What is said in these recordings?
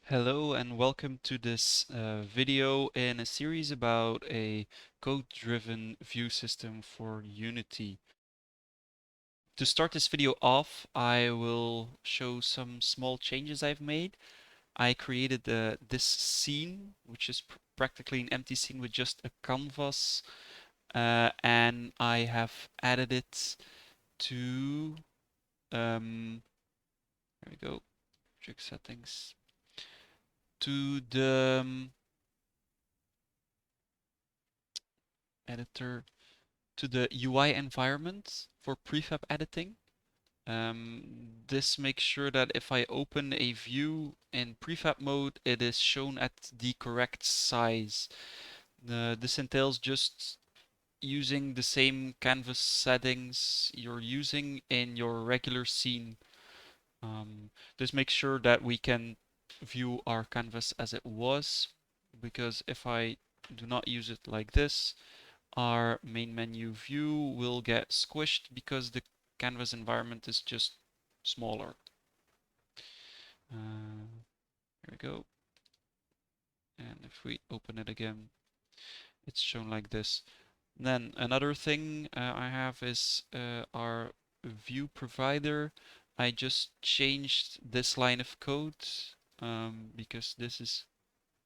Hello and welcome to this video in a series about a code-driven view system for Unity. To start this video off, I will show some small changes I've made. I created this scene, which is practically an empty scene with just a canvas, and I have added it to, there we go, object settings, to the editor, to the UI environment for prefab editing. This makes sure that if I open a view in prefab mode, it is shown at the correct size. This entails just using the same canvas settings you're using in your regular scene. This makes sure that we can view our canvas as it was, because if I do not use it like this, our main menu view will get squished because the canvas environment is just smaller. Here we go. And if we open it again, it's shown like this. Then another thing I have is our view provider. I just changed this line of code because this is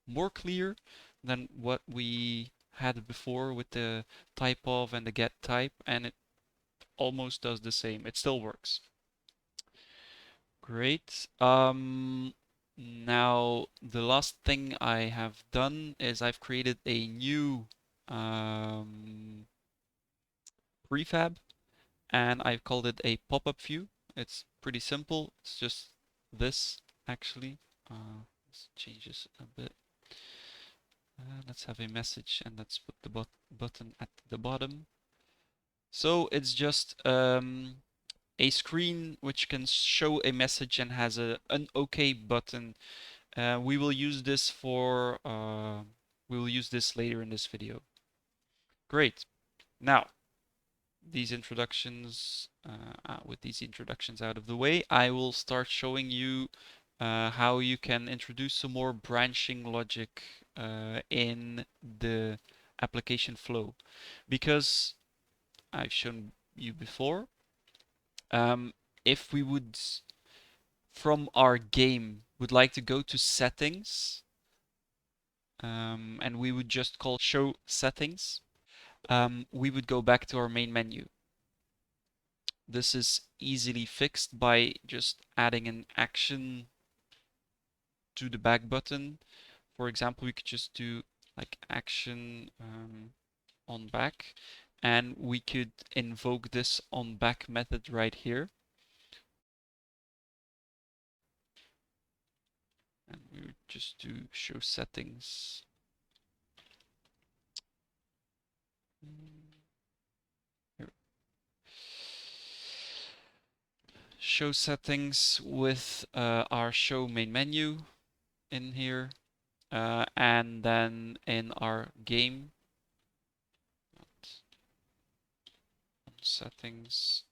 more clear than what we had before with the type of and the get type, and it almost does the same. It still works. Great. Now the last thing I have done is I've created a new prefab, and I've called it a pop-up view. It's pretty simple. It's just this actually. Let's change this a bit. Let's have a message and let's put the button at the bottom. So it's just a screen which can show a message and has an OK button. We will use this later in this video. Great. Now, with these introductions out of the way, I will start showing you how you can introduce some more branching logic in the application flow. Because I've shown you before, if we would, from our game, would like to go to settings, and we would just call show settings, we would go back to our main menu. This is easily fixed by just adding an action to the back button. For example, we could just do like action on back, and we could invoke this on back method right here. And we would just do show settings. Here. Show settings with our show main menu in here, and then in our game settings,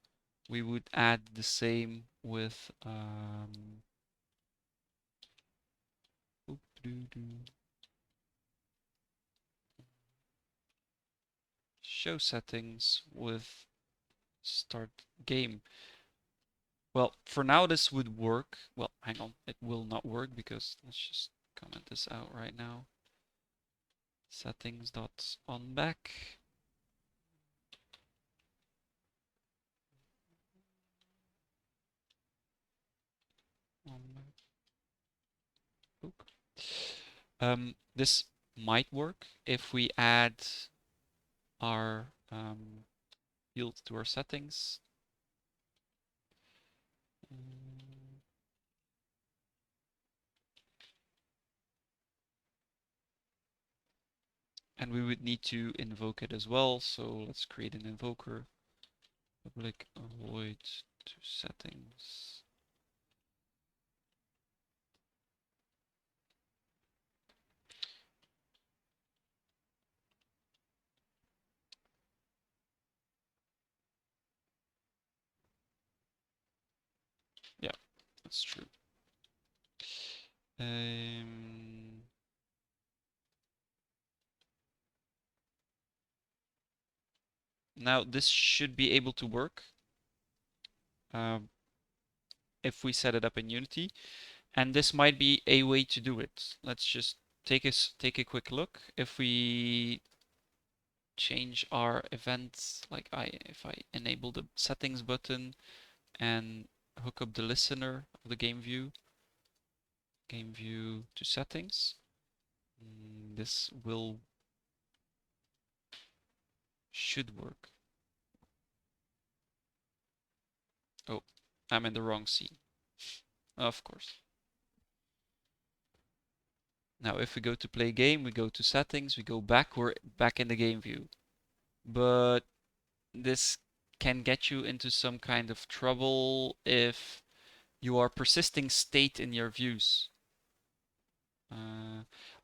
we would add the same with show settings with start game. Well, for now this would work. Well, hang on, it will not work because let's just comment this out right now. Settings dot on back. This might work if we add our field to our settings. And we would need to invoke it as well. So let's create an invoker. Public void to settings. Yeah, that's true. Now this should be able to work um, if we set it up in Unity, and this might be a way to do it. Let's just take a quick look. If we change our events, like if I enable the settings button and hook up the listener of the game view to settings, this should work. Oh, I'm in the wrong scene. Of course. Now if we go to play game, we go to settings, we go back, we're back in the game view. But this can get you into some kind of trouble if you are persisting state in your views.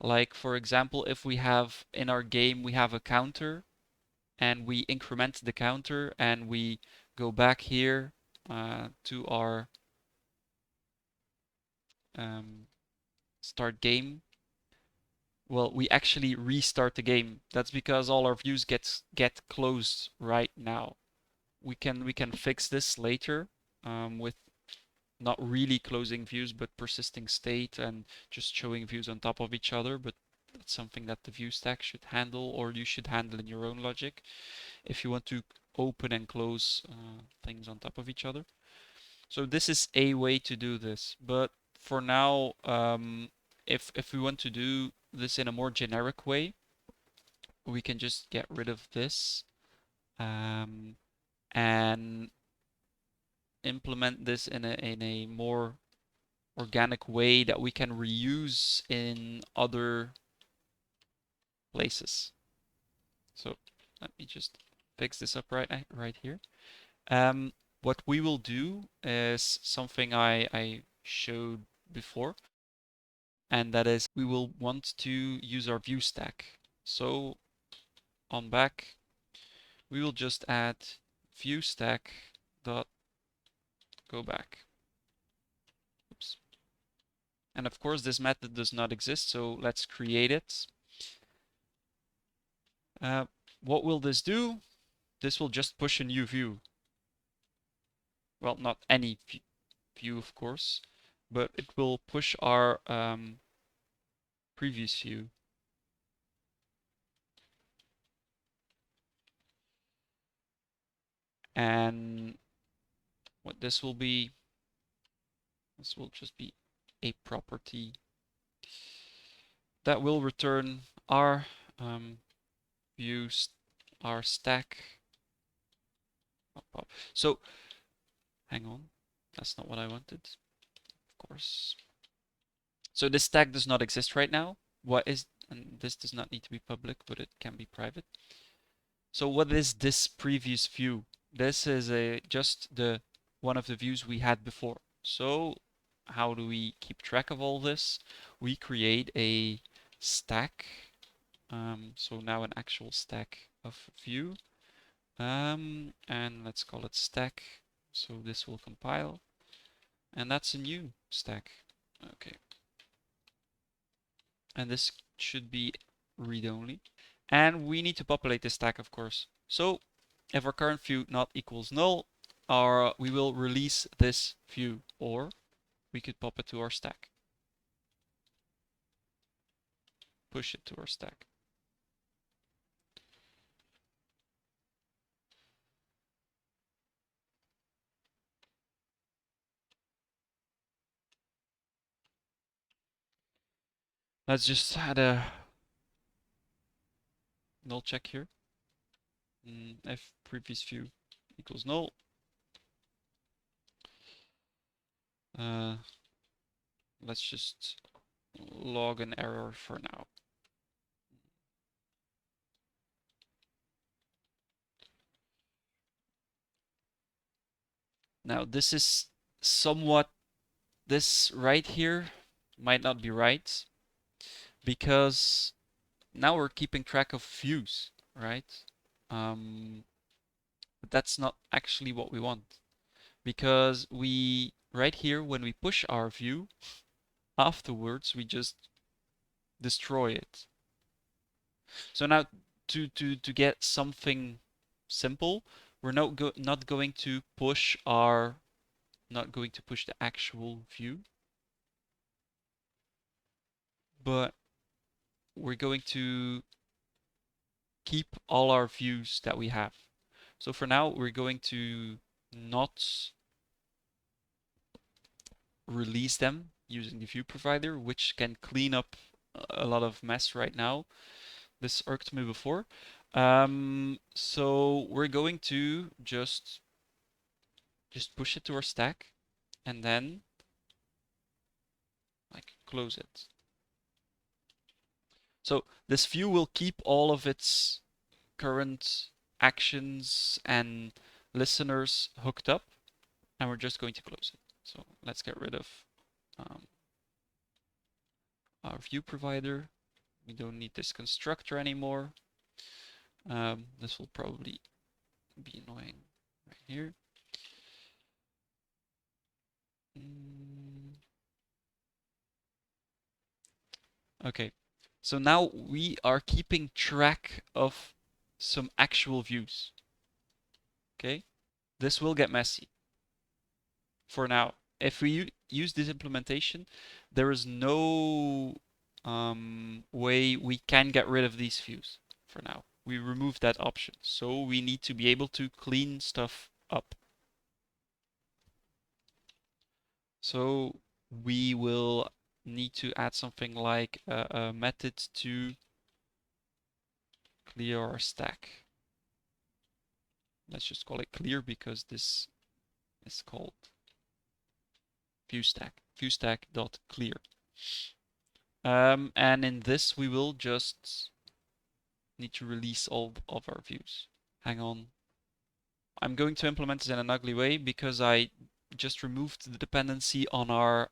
Like for example, if we have in our game, we have a counter and we increment the counter and we go back here to our start game. Well, we actually restart the game. That's because all our views get closed right now. We can fix this later with not really closing views, but persisting state and just showing views on top of each other. But that's something that the view stack should handle, or you should handle in your own logic if you want to open and close things on top of each other. So this is a way to do this. But for now, if we want to do this in a more generic way, we can just get rid of this and implement this in a more organic way that we can reuse in other places. So let me just fix this up right here. What we will do is something I showed before, and that is we will want to use our view stack. So on back, we will just add view stack dot go back. Oops. And of course, this method does not exist, so let's create it. What will this do? This will just push a new view. Well, not any view, of course, but it will push our previous view. And what this will be, this will just be a property that will return our views, our stack. So, hang on, that's not what I wanted, of course. So this stack does not exist right now. And this does not need to be public, but it can be private. So what is this previous view? This is just one of the views we had before. So how do we keep track of all this? We create a stack. So now an actual stack of view. And let's call it stack. So this will compile. And that's a new stack. Okay. And this should be read-only. And we need to populate this stack, of course. So if our current view not equals null, we will release this view, or we could pop it to our stack. Push it to our stack. Let's just add a null check here. If previous view equals null, let's just log an error for now. Now this is this right here might not be right, because now we're keeping track of views, right? But that's not actually what we want, because right here, when we push our view, afterwards we just destroy it. So now to get something simple. We're not going to push the actual view, but we're going to keep all our views that we have. So for now, we're going to not release them using the view provider, which can clean up a lot of mess right now. This irked me before. So we're going to just push it to our stack and then like close it. So this view will keep all of its current actions and listeners hooked up, and we're just going to close it. So let's get rid of um, our view provider. We don't need this constructor anymore. This will probably be annoying right here. Okay, so now we are keeping track of some actual views. Okay, this will get messy for now. If we use this implementation, there is no way we can get rid of these views for now. We removed that option, so we need to be able to clean stuff up. So we will need to add something like a method to clear our stack. Let's just call it clear because this is called viewStack. viewStack.clear. And in this, we will just need to release all of our views. Hang on. I'm going to implement this in an ugly way because I just removed the dependency on our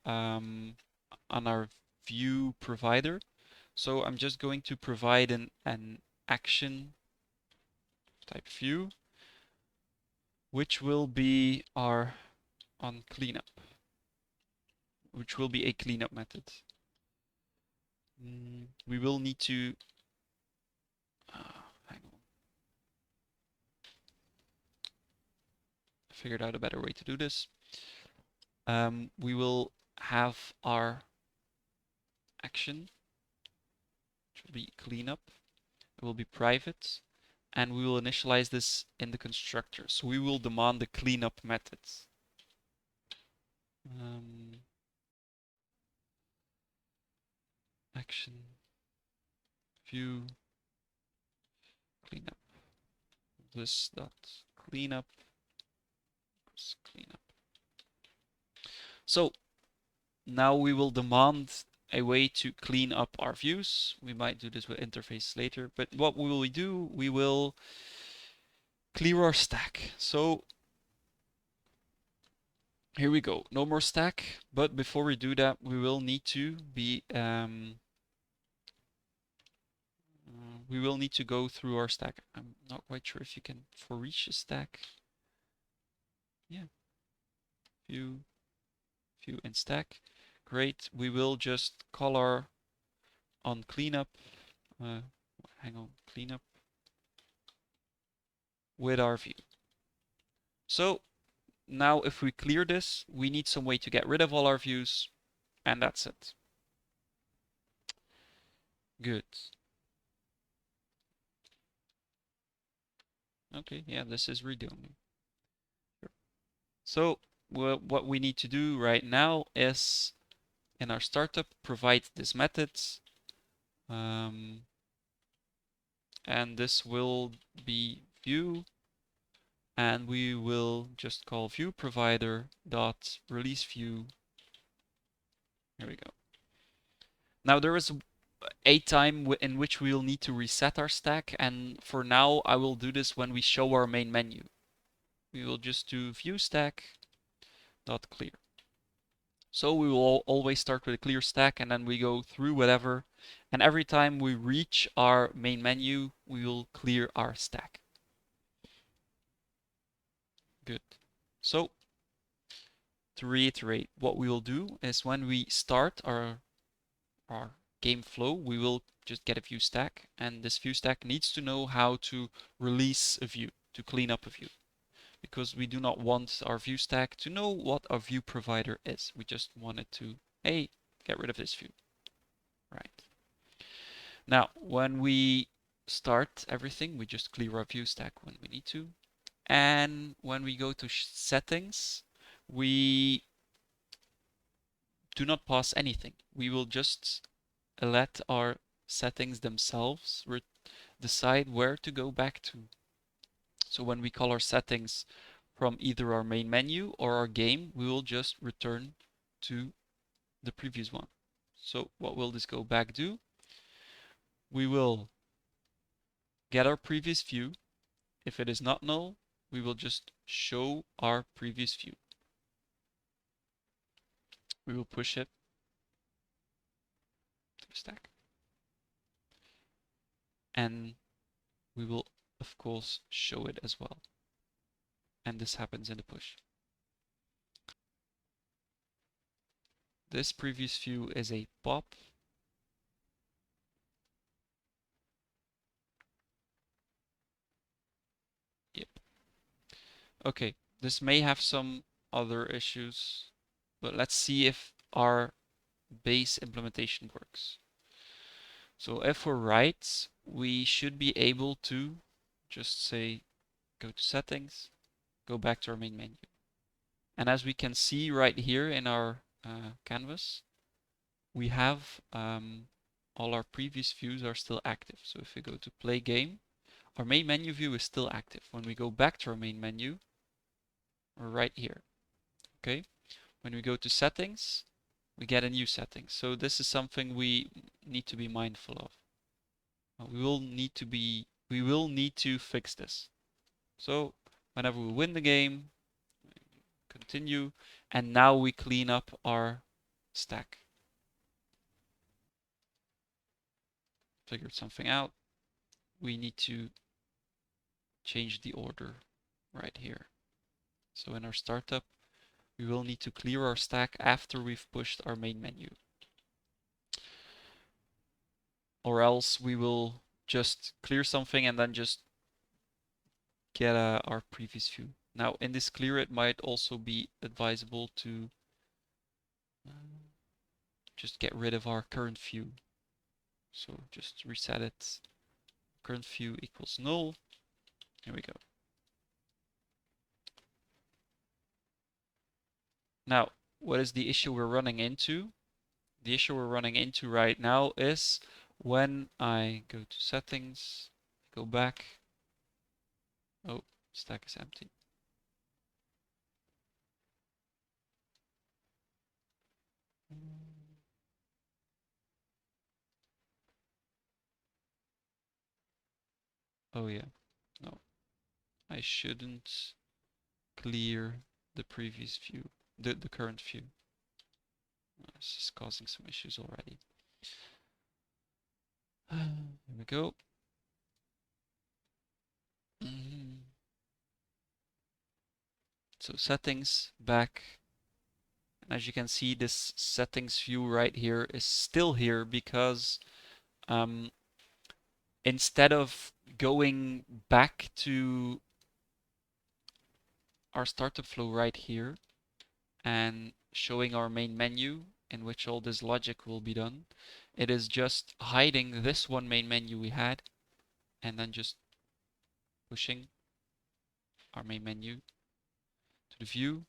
view provider. So I'm just going to provide an action type view, which will be our on cleanup, which will be a cleanup method. We will need to hang on. I figured out a better way to do this. We will have our action, which will be cleanup. It will be private, and we will initialize this in the constructor. So we will demand the cleanup methods. Action view cleanup. This dot cleanup. So now we will demand a way to clean up our views. We might do this with interface later, but what we will do, we will clear our stack. So here we go. No more stack, but before we do that, we will need to be we will need to go through our stack. I'm not quite sure if you can for each a stack. Yeah. View and stack. Great. We will just call our on cleanup. Hang on, cleanup with our view. So now if we clear this, we need some way to get rid of all our views, and that's it. Good. Okay, yeah, this is redoing. Sure. So what we need to do right now is in our startup provide this method, and this will be view, and we will just call view provider dot release view. Here we go. Now there is a time in which we will need to reset our stack, and for now I will do this when we show our main menu. We will just do view stack dot clear. So we will always start with a clear stack and then we go through whatever, and every time we reach our main menu we will clear our stack. Good. So to reiterate, what we will do is when we start our game flow, we will just get a view stack, and this view stack needs to know how to release a view. to clean up a view, because we do not want our view stack to know what our view provider is. We just want it to, hey, get rid of this view, right? Now, when we start everything, we just clear our view stack when we need to. And when we go to settings, we do not pass anything. We will just let our settings themselves decide where to go back to. So when we call our settings from either our main menu or our game, we will just return to the previous one. So what will this go back do? We will get our previous view. If it is not null, we will just show our previous view. We will push it to the stack. And we will, of course, show it as well. And this happens in the push. This previous view is a pop. Yep. Okay, this may have some other issues, but let's see if our base implementation works. So if we're right, we should be able to just say, go to settings, go back to our main menu. And as we can see right here in our canvas, we have all our previous views are still active. So if we go to play game, our main menu view is still active. When we go back to our main menu, we're right here. Okay. When we go to settings, we get a new setting. So this is something we need to be mindful of. We will need to fix this. So whenever we win the game, continue, and now we clean up our stack. Figured something out. We need to change the order right here. So in our startup, we will need to clear our stack after we've pushed our main menu. Or else we will just clear something and then just get our previous view. Now in this clear, it might also be advisable to just get rid of our current view. So just reset it. Current view equals null. Here we go. Now, what is the issue we're running into? The issue we're running into right now is when I go to settings, go back. Oh, stack is empty. Oh yeah, no, I shouldn't clear the previous view, the current view. This is causing some issues already. Here we go. So settings, back. And as you can see, this settings view right here is still here because instead of going back to our startup flow right here and showing our main menu in which all this logic will be done, it is just hiding this one main menu we had and then just pushing our main menu to the view.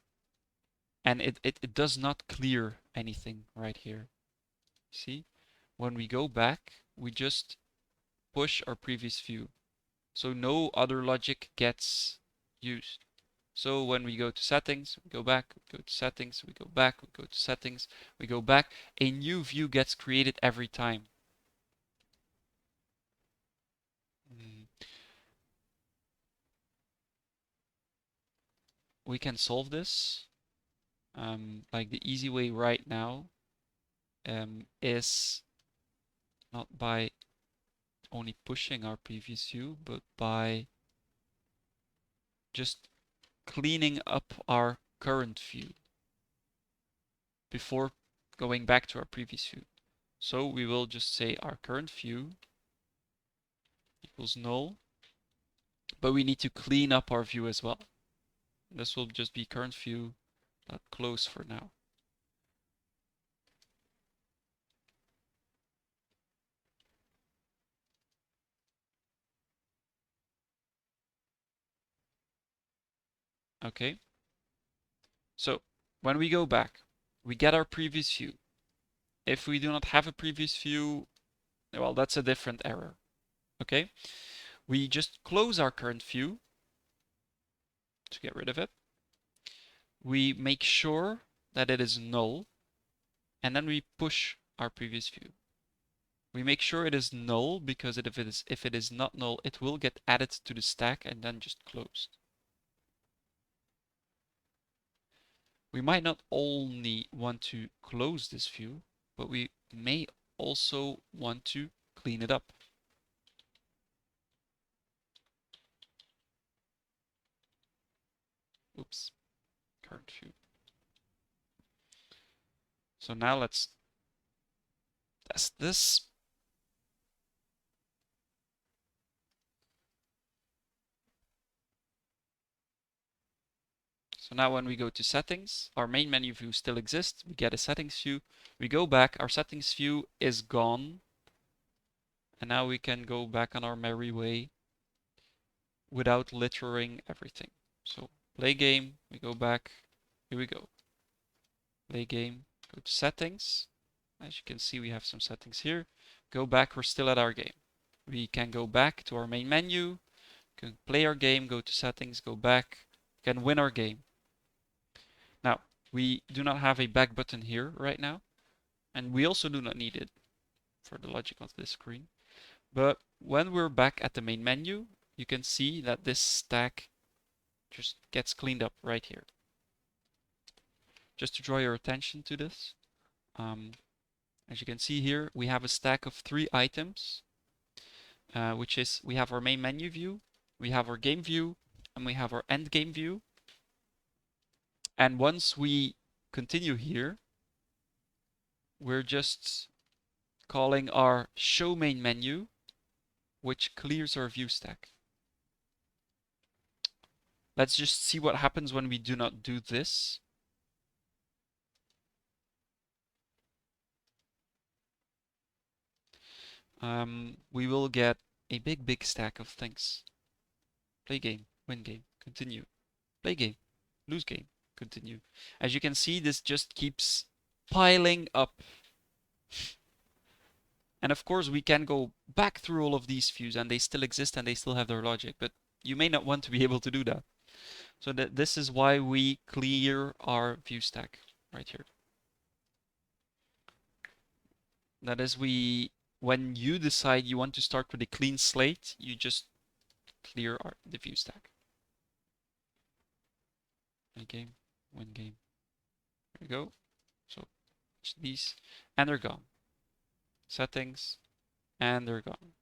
And it does not clear anything right here. See? When we go back, we just push our previous view. So no other logic gets used. So when we go to settings, we go back, we go to settings, we go back, we go to settings, we go back, a new view gets created every time. We can solve this. Like the easy way right now is not by only pushing our previous view, but by just cleaning up our current view before going back to our previous view. So we will just say our current view equals null, but we need to clean up our view as well. This will just be current view, close for now. Okay. So when we go back, we get our previous view. If we do not have a previous view, well, that's a different error. Okay. We just close our current view to get rid of it. We make sure that it is null, and then we push our previous view. We make sure it is null because if it is not null, it will get added to the stack and then just closed. We might not only want to close this view, but we may also want to clean it up. Oops, current view. So now let's test this. So now when we go to settings, our main menu view still exists. We get a settings view. We go back, our settings view is gone. And now we can go back on our merry way without littering everything. So play game, we go back, here we go. Play game, go to settings. As you can see, we have some settings here. Go back, we're still at our game. We can go back to our main menu, can play our game, go to settings, go back, can win our game. Now, we do not have a back button here right now, and we also do not need it for the logic of this screen. But when we're back at the main menu, you can see that this stack just gets cleaned up right here. Just to draw your attention to this, as you can see here, we have a stack of 3 items, which is we have our main menu view, we have our game view, and we have our end game view. And once we continue here, we're just calling our show main menu, which clears our view stack. Let's just see what happens when we do not do this. We will get a big stack of things. Play game, win game, continue. Play game, lose game, continue. As you can see, this just keeps piling up. And of course, we can go back through all of these views and they still exist and they still have their logic, but you may not want to be able to do that. So this is why we clear our view stack right here. That is, when you decide you want to start with a clean slate, you just clear the view stack. Win game, win game. There we go. So these, and they're gone. Settings, and they're gone.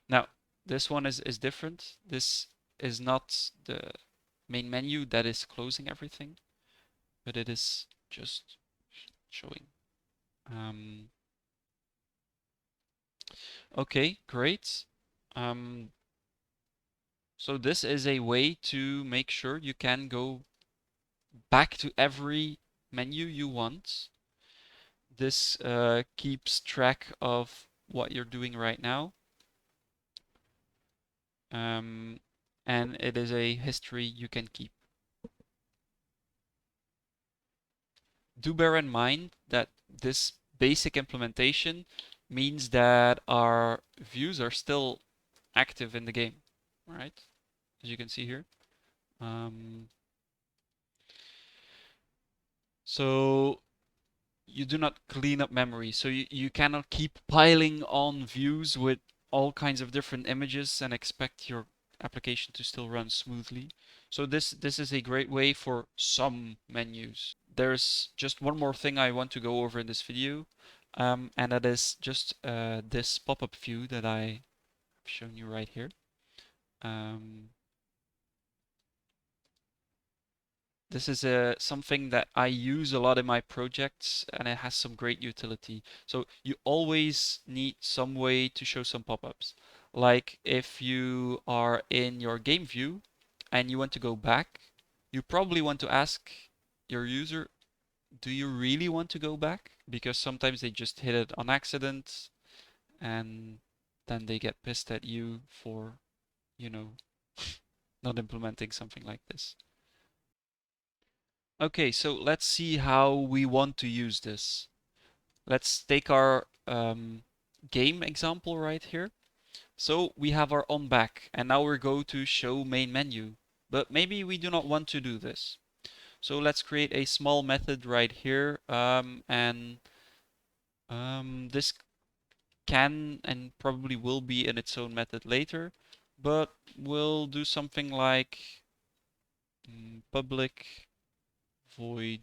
Now, this one is different. This is not the main menu that is closing everything, but it is just showing. Okay, great. So this is a way to make sure you can go back to every menu you want. This keeps track of what you're doing right now. And it is a history you can keep. Do bear in mind that this basic implementation means that our views are still active in the game, right? As you can see here. So you do not clean up memory. So you cannot keep piling on views with all kinds of different images and expect your application to still run smoothly. So this is a great way for some menus. There's just one more thing I want to go over in this video, and that is just this pop-up view that I've shown you right here. This is something that I use a lot in my projects and it has some great utility. So you always need some way to show some pop-ups. Like if you are in your game view and you want to go back, you probably want to ask your user, do you really want to go back? Because sometimes they just hit it on accident and then they get pissed at you for, you know, not implementing something like this. Okay, so let's see how we want to use this. Let's take our game example right here. So we have our on back, and now we're going to show main menu. But maybe we do not want to do this. So let's create a small method right here, and this can and probably will be in its own method later, but we'll do something like public void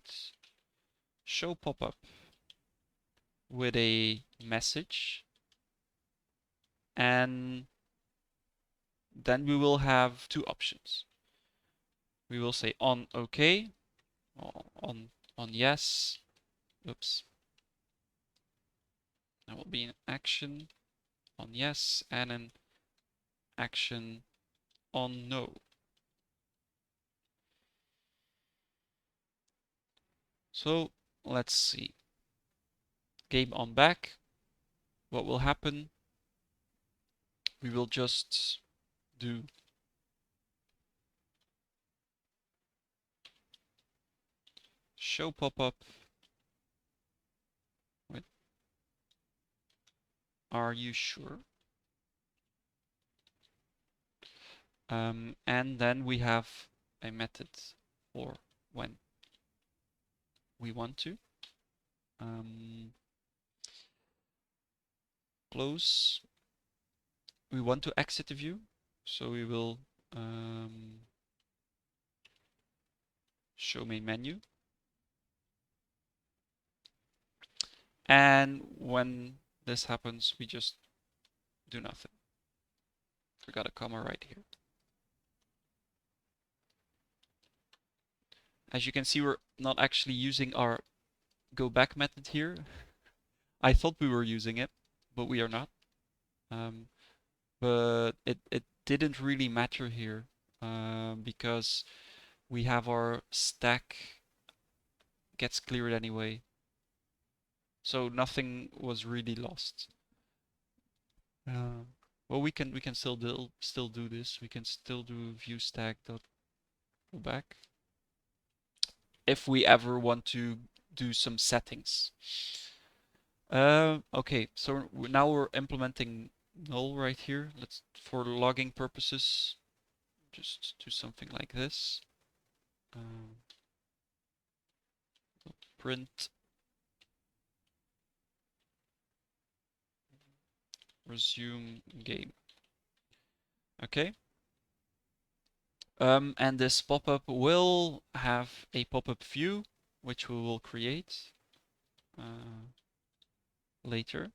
show popup with a message, and then we will have two options. We will say on OK, or on yes. Oops. That will be an action on yes and an action on no. So let's see. Game on back. What will happen? We will just do show popup with are you sure? And then we have a method for when we want to. Close. We want to exit the view, so we will show main menu. And when this happens, we just do nothing. Forgot a comma right here. As you can see, we're not actually using our go back method here. I thought we were using it, but we are not. But it didn't really matter here because we have our stack gets cleared anyway. So nothing was really lost. Well, we can still do this. We can still do view stack dot go back if we ever want to do some settings. Okay, so now we're implementing null right here. Let's, for logging purposes, just do something like this. Print resume game. Okay. And this pop-up will have a pop-up view, which we will create later.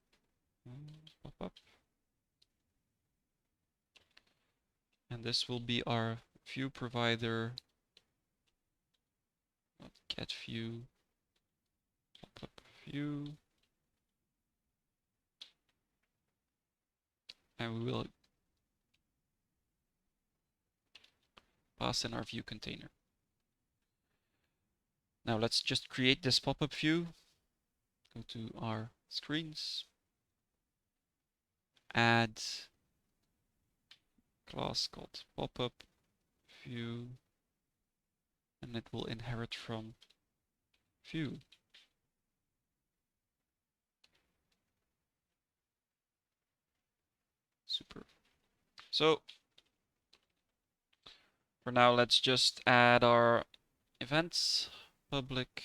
Pop-up. And this will be our view provider. Get view, pop-up view. And we will pass in our view container. Now let's just create this pop-up view. Go to our screens. Add class called popup view, and it will inherit from view. Super. So for now, let's just add our events, public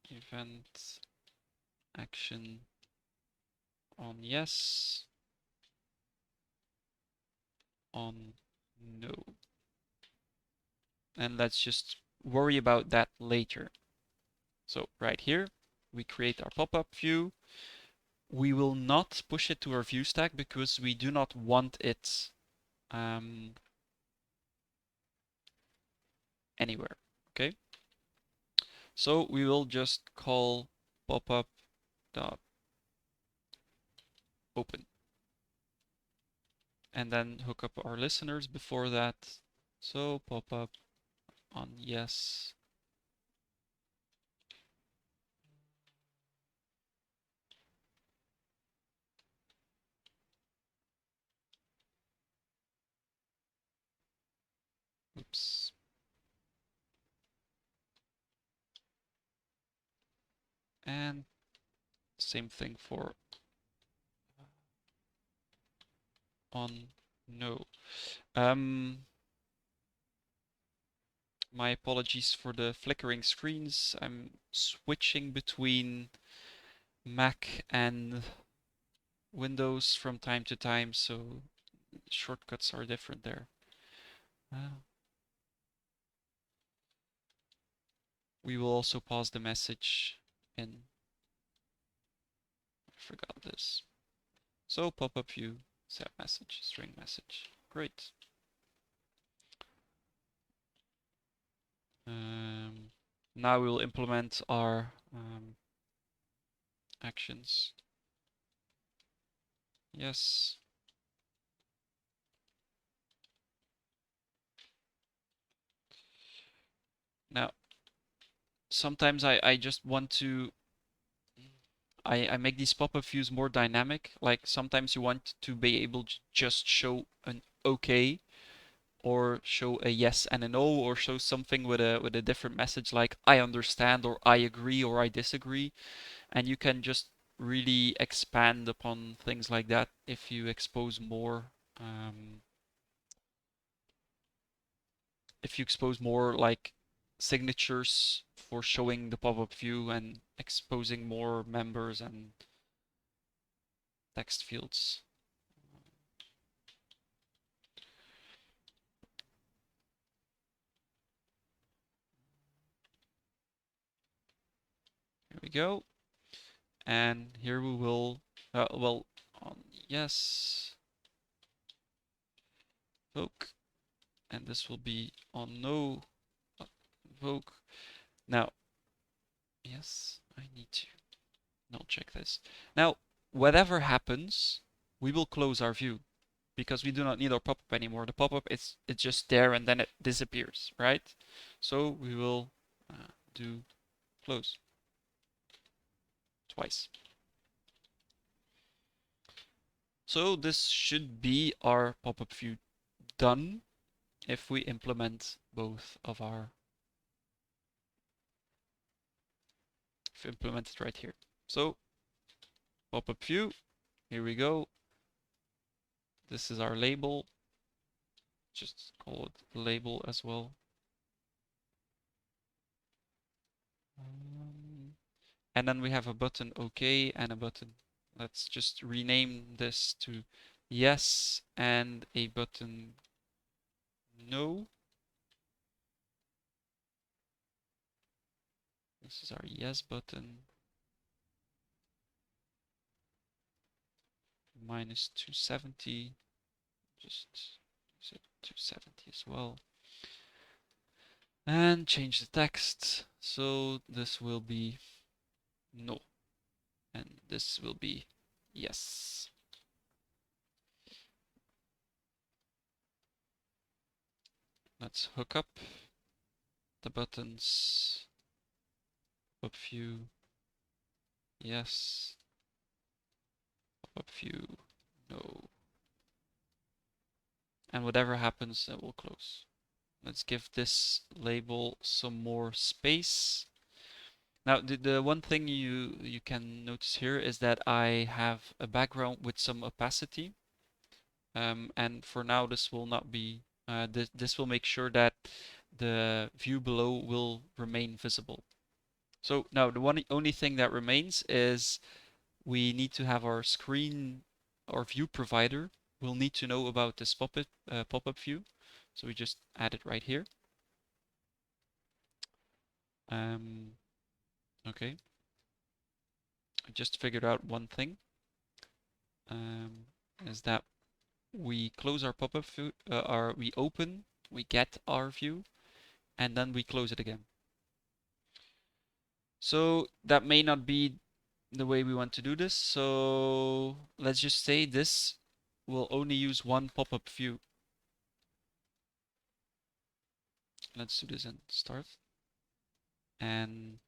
event action on yes, on no. And let's just worry about that later. So right here, we create our pop-up view. We will not push it to our view stack because we do not want it anywhere. Okay. So we will just call popup dot open, and then hook up our listeners before that. So pop-up on yes. Oops. And same thing for on no. My apologies for the flickering screens. I'm switching between Mac and Windows from time to time, so shortcuts are different there. We will also pause the message in. I forgot this. So pop-up view, set message, string message. Great. Now we will implement our actions. Yes. Now, sometimes I just want to I make these pop-up views more dynamic. Like sometimes you want to be able to just show an OK or show a yes and a no or show something with a different message like I understand or I agree or I disagree. And you can just really expand upon things like that if you expose more like signatures for showing the pop-up view and exposing more members and text fields. Here we go. And here we will, well, on yes, invoke, and this will be on no, invoke. Now, yes, I need to null check this. Now, whatever happens, we will close our view because we do not need our pop-up anymore. The pop-up it's just there and then it disappears, right? So we will do close twice. So this should be our pop-up view done if we implement both of our implement it right here. So pop-up view, here we go. This is our label. Just call it label as well. And then we have a button OK and a button. Let's just rename this to yes and a button no. This is our yes button. Minus 270. Just set 270 as well. And change the text. So this will be no. And this will be yes. Let's hook up the buttons. Pop view. Yes. Pop view. No. And whatever happens, it will close. Let's give this label some more space. Now, the one thing you can notice here is that I have a background with some opacity. And for now, this will not be, this will make sure that the view below will remain visible. So now the only thing that remains is we need to have our screen, our view provider will need to know about this pop-up view. So we just add it right here. Okay. I just figured out one thing. Is that we close our pop-up view, we open, we get our view, and then we close it again. So that may not be the way we want to do this. So let's just say this will only use one pop-up view. Let's do this in start. And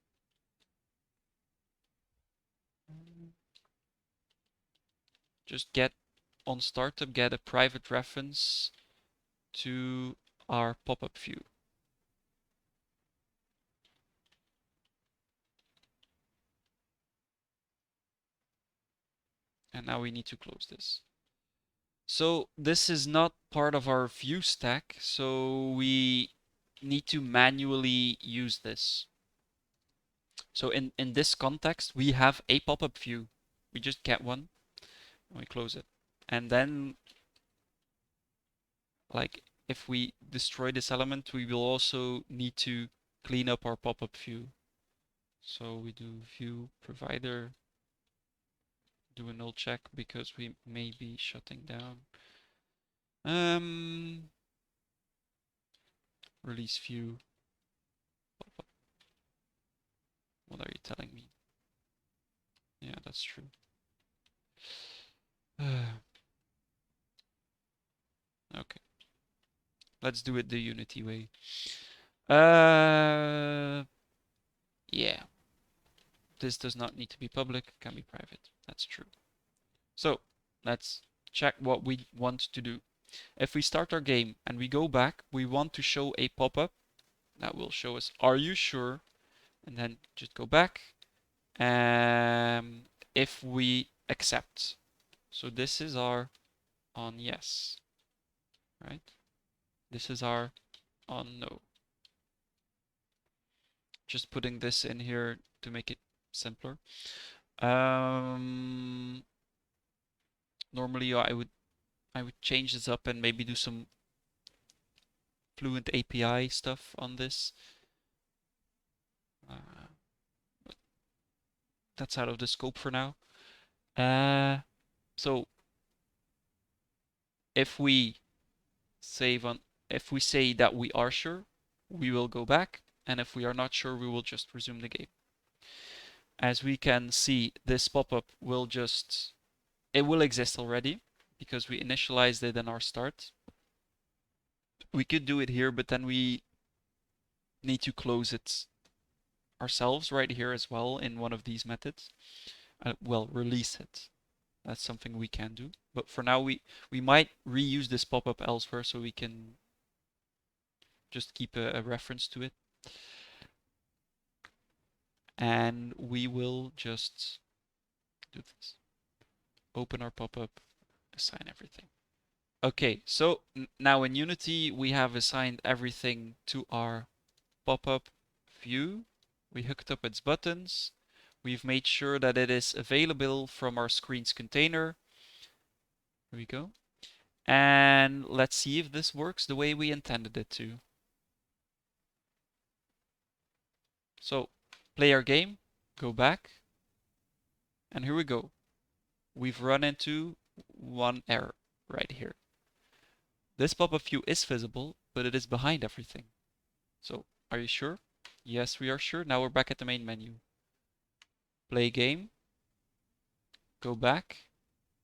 just get on startup, get a private reference to our pop-up view. And now we need to close this. So this is not part of our view stack, so we need to manually use this. So in this context, we have a pop-up view. We just get one and we close it. And then, like, if we destroy this element, we will also need to clean up our pop-up view. So we do view provider, do a null check because we may be shutting down. Release view. Pop-up. What are you telling me? Yeah, that's true. Okay. Let's do it the Unity way. Yeah. This does not need to be public, can be private. That's true. So let's check what we want to do. If we start our game and we go back, we want to show a pop-up that will show us, are you sure? And then just go back. If we accept. So this is our on yes, right? This is our on no. Just putting this in here to make it simpler. Normally I would change this up and maybe do some Fluent API stuff on this. That's out of the scope for now. So if we if we say that we are sure, we will go back, and if we are not sure, we will just resume the game. As we can see, this pop-up will it will exist already because we initialized it in our start. We could do it here, but then we need to close it ourselves right here as well in one of these methods. Well, release it. That's something we can do. But for now, we might reuse this pop-up elsewhere so we can just keep a reference to it. And we will just do this. Open our pop-up, assign everything. Okay, so now in Unity, we have assigned everything to our pop-up view. We hooked up its buttons. We've made sure that it is available from our screens container. Here we go. And let's see if this works the way we intended it to. So play our game, go back, and here we go. We've run into one error right here. This pop-up view is visible, but it is behind everything. So are you sure? Yes, we are sure. Now we're back at the main menu. Play game, go back,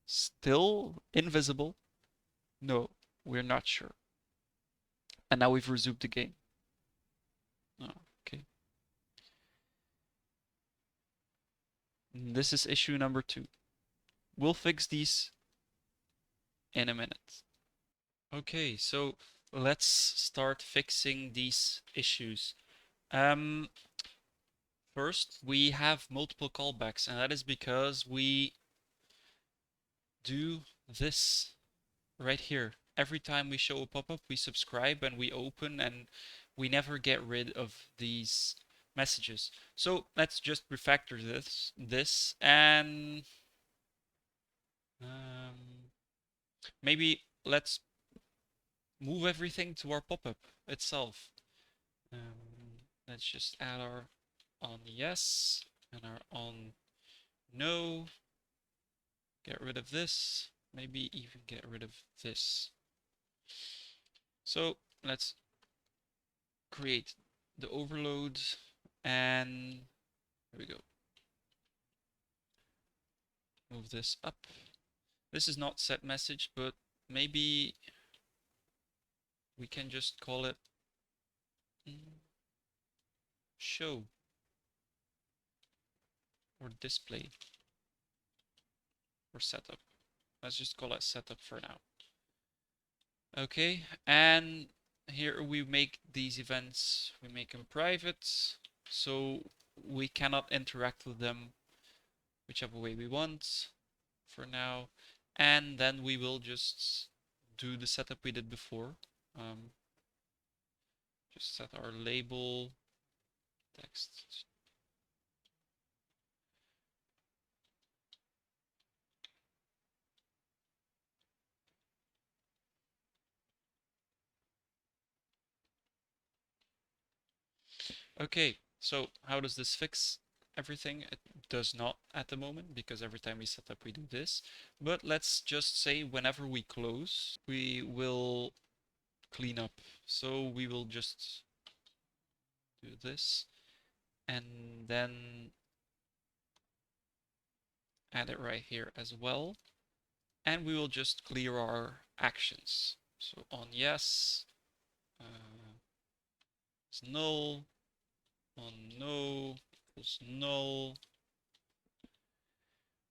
still invisible. No, we're not sure. And now we've resumed the game. Oh, okay. This is issue number 2. We'll fix these in a minute. Okay, so let's start fixing these issues. First, we have multiple callbacks, and that is because we do this right here. Every time we show a pop-up, we subscribe and we open, and we never get rid of these messages. So let's just refactor this and maybe let's move everything to our pop-up itself. Let's just add our on yes and our on no. Get rid of this. Maybe even get rid of this. So let's create the overload and here we go. Move this up. This is not set message, but maybe we can just call it show or display or setup. Let's just call it setup for now. Okay, and here we make these events, we make them private, so we cannot interact with them whichever way we want for now. And then we will just do the setup we did before. Just set our label text. Okay, so how does this fix everything? It does not at the moment because every time we set up we do this. But let's just say whenever we close, we will clean up. So we will just do this and then add it right here as well. And we will just clear our actions. So on yes is null, on no equals null.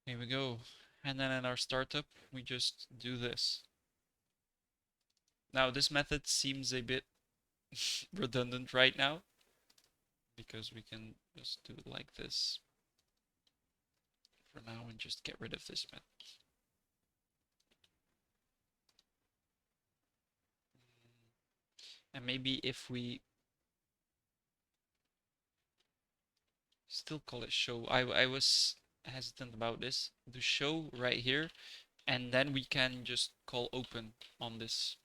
Here we go. And then in our startup, we just do this. Now this method seems a bit redundant right now because we can just do it like this for now and just get rid of this method. And maybe if we still call it show, I was hesitant about this, the show right here, and then we can just call open on this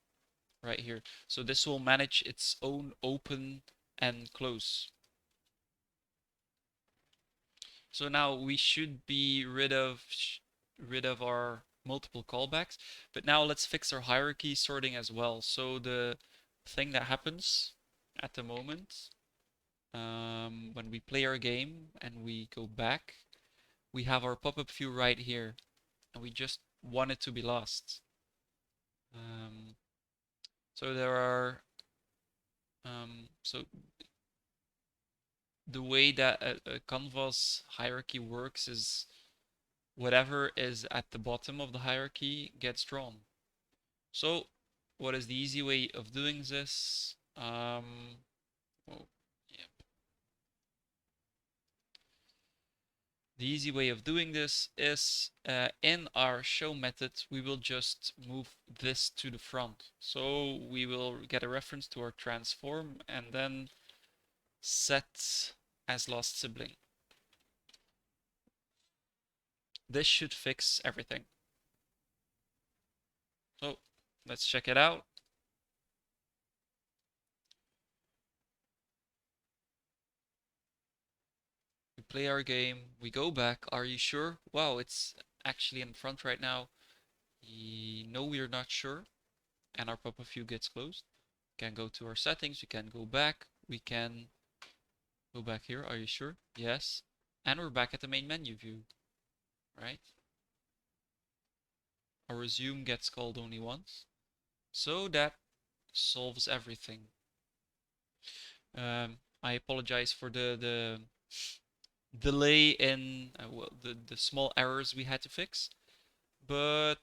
right here. So this will manage its own open and close. So now we should be rid of our multiple callbacks, but now let's fix our hierarchy sorting as well. So the thing that happens at the moment when we play our game and we go back, we have our pop-up view right here, and we just want it to be lost. So there are so the way that a canvas hierarchy works is whatever is at the bottom of the hierarchy gets drawn. So what is the easy way of doing this? Well, yeah. The easy way of doing this is in our show method, we will just move this to the front. So we will get a reference to our transform and then set as lost sibling. This should fix everything. So let's check it out. We play our game, we go back. Are you sure? Wow, it's actually in front right now. No, we're not sure. And our pop-up view gets closed. We can go to our settings, we can go back, we can go back here. Are you sure? Yes. And we're back at the main menu view, right? Our resume gets called only once. So that solves everything. I apologize for the delay in well, the small errors we had to fix, but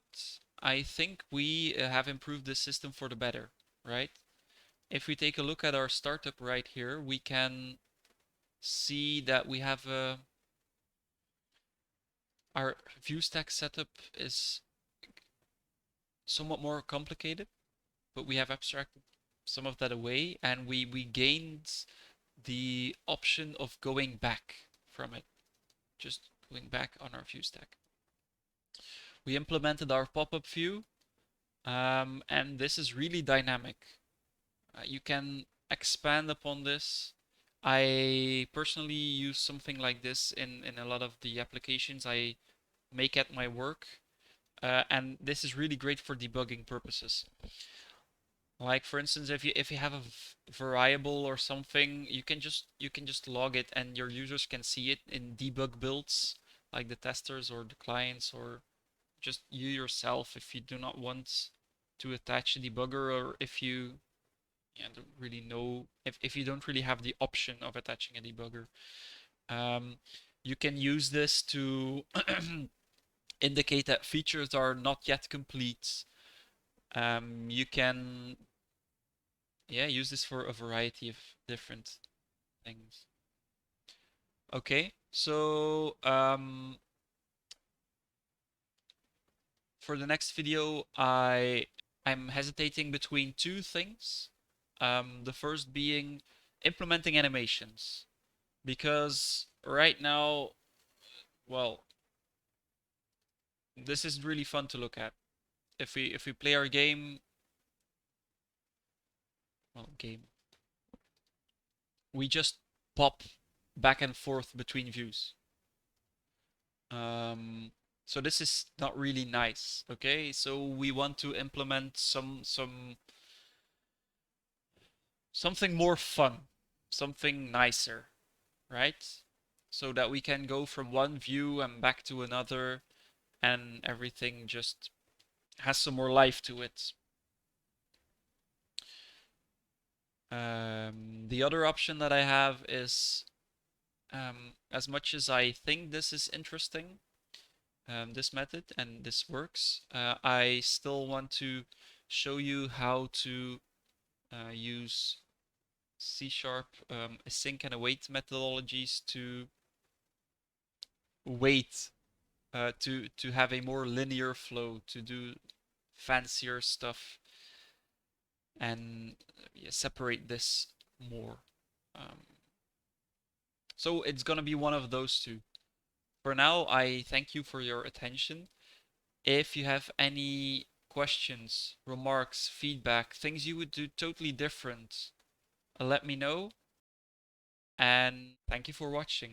I think we have improved the system for the better, right? If we take a look at our startup right here, we can see that we have our view stack setup is somewhat more complicated, but we have abstracted some of that away, and we gained the option of going back from it, just going back on our view stack. We implemented our pop-up view, and this is really dynamic. You can expand upon this. I personally use something like this in a lot of the applications I make at my work, and this is really great for debugging purposes. Like for instance, if you have a variable or something, you can just log it, and your users can see it in debug builds, like the testers or the clients or just you yourself if you do not want to attach a debugger, or if you, yeah, don't really know, if you don't really have the option of attaching a debugger. You can use this to indicate that features are not yet complete. You can, yeah, use this for a variety of different things. Okay, so for the next video, I'm hesitating between two things. The first being implementing animations, because right now, well, this is really fun to look at. If we play our game, well, we just pop back and forth between views. So this is not really nice. Okay, so we want to implement something more fun, something nicer, right? So that we can go from one view and back to another, and everything just has some more life to it. The other option that I have is, as much as I think this is interesting, this method, and this works, I still want to show you how to use C# async and await methodologies to wait, to have a more linear flow, to do fancier stuff, and yeah, separate this more. Um, so it's gonna be one of those two. For now, I thank you for your attention. If you have any questions, remarks, feedback, things you would do totally different, let me know. And thank you for watching.